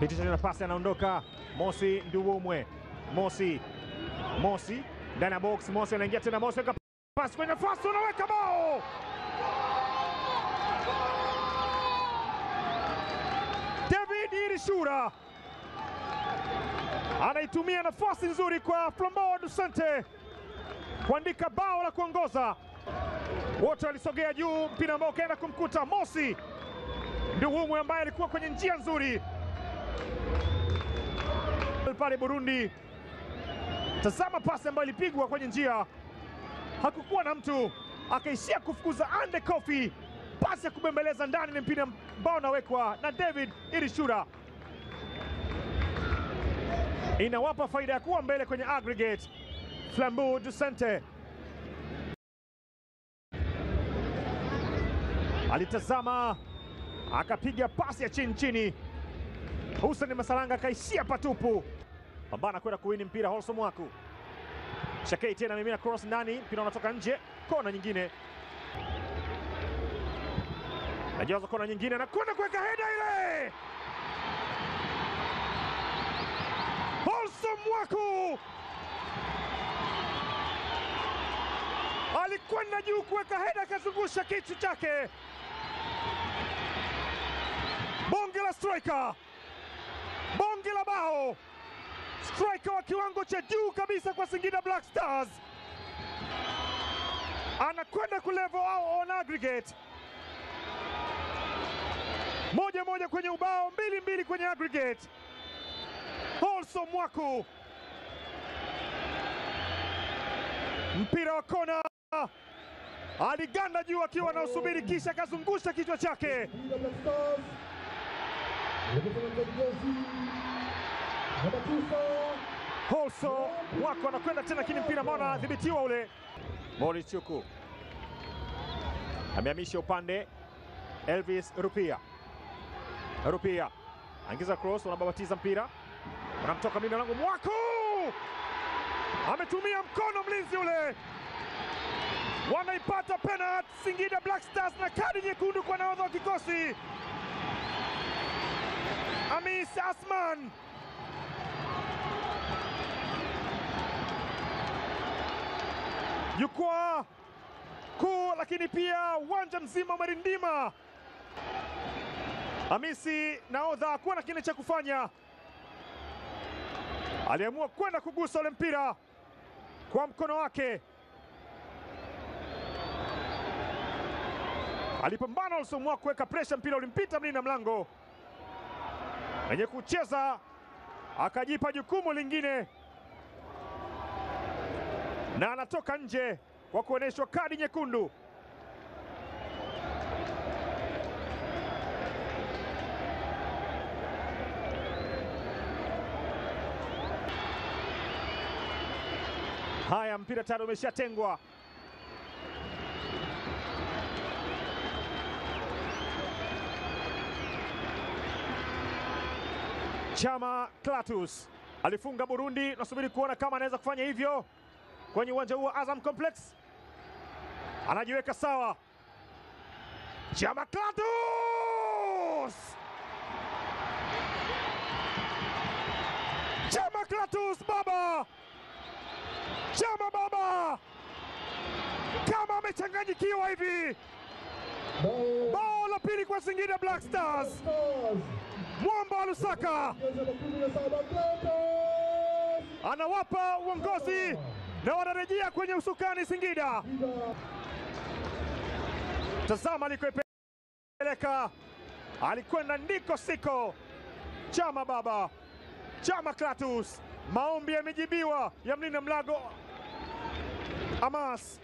Pitisha na pasi, anaondoka Mosi Nduwumwe. Mosi ndani ya box. Mosi anaingia tena. Mosi weka pasi kwenye nafasi, unaweka bao. David Irishura anaitumia nafasi nzuri kwa Flambeau du Centre kuandika bao la kuongoza. Wote walisogea juu, mpira ambao kaenda kumkuta Mosi Nduwumwe ambaye alikuwa kwenye njia nzuri pale Burundi. Tazama pasi ambayo ilipigwa kwenye njia, hakukuwa na mtu, akaishia kufukuza Ande Kofi. Pasi ya kubembeleza ndani, ni mpira ambao unawekwa na David Irishura. Inawapa faida ya kuwa mbele kwenye aggregate Flambeau du Centre. Alitazama akapiga pasi ya chini. Hussein Masalanga akaishia patupu. Pambana kwenda kuwini mpira. Holso Mwaku. Shakei tena mimina cross ndani, mpira unatoka nje. Kona nyingine. Najaza kona nyingine, anakwenda kuweka heda ile. Holso Mwaku alikwenda juu kuweka heda, akazungusha kichwa chake. Bonge la striker, bonge la bao, striker wa kiwango cha juu kabisa kwa Singida Black Stars. Anakwenda kulevel on aggregate. 1-1 kwenye ubao, 2-2 kwenye aggregate. Holso Mwaku, mpira wa kona, aliganda juu akiwa na usubiri, kisha akazungusha kichwa chake. Holso Mwaku anakwenda tena, lakini mpira ambao anadhibitiwa ule. Morris Chuku amehamisha upande. Elvis Rupia angiza cross, unababatiza mpira, unamtoka mlinda lango. Mwaku ametumia mkono mlinzi ule. Wanaipata penalty Singida Black Stars na kadi nyekundu kwa nahodha wa kikosi Amis Asman. Jukwaa kuu, lakini pia uwanja mzima umerindima. Hamisi nahodha hakuwa na kile cha kufanya, aliamua kwenda kugusa ule mpira kwa mkono wake. Alipambana Holso Mwaku kuweka pressure, mpira ulimpita mlinda mlango. Mwenye kucheza akajipa jukumu lingine na anatoka nje kwa kuonyeshwa kadi nyekundu. Haya, mpira tayari umeshatengwa. Chama Clatous alifunga Burundi, nasubiri kuona kama anaweza kufanya hivyo kwenye uwanja huu wa Azam Complex. Anajiweka sawa Chama Clatous. Chama Clatous baba, Chama baba, kama amechanganyikiwa hivi. Bao la pili kwa Singida Black Stars. Mwamba wa Lusaka anawapa uongozi na wanarejea kwenye usukani Singida. Tazama alikoipeleka, alikwenda ndiko siko. Chama baba, Chama Clatous, maombi yamejibiwa ya mlinda mlango Amas.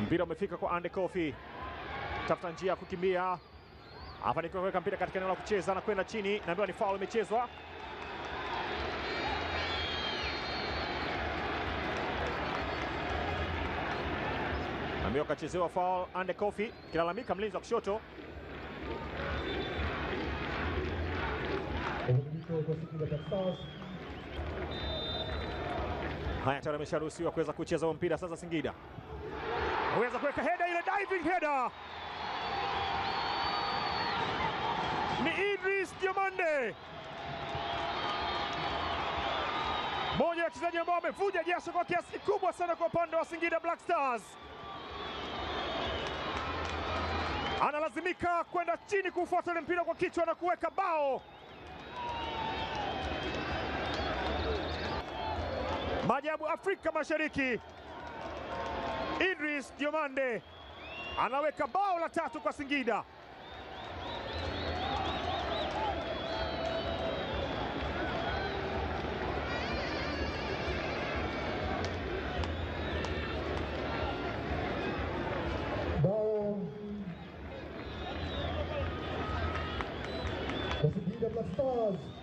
Mpira umefika kwa Ande Kofi, tafuta njia ya kukimbia, afanikiwa kuweka mpira katika eneo la kucheza na kwenda chini, naambiwa ni foul imechezwa. Naambiwa kachezewa foul Ande Kofi, kilalamika mlinzi wa kushoto. Haya, tayari amesharuhusiwa kuweza kucheza mpira sasa. Singida aweza kuweka header, ile diving header ni Idris Diomande, mmoja wa wachezaji ambao wamevuja jasho kwa kiasi kikubwa sana kwa upande wa Singida Black Stars. Analazimika kwenda chini kufuata ile mpira kwa kichwa na kuweka bao. Maajabu Afrika Mashariki, Idris Diomande anaweka bao la 3 kwa Singida. Bao kwa Singida Black Stars.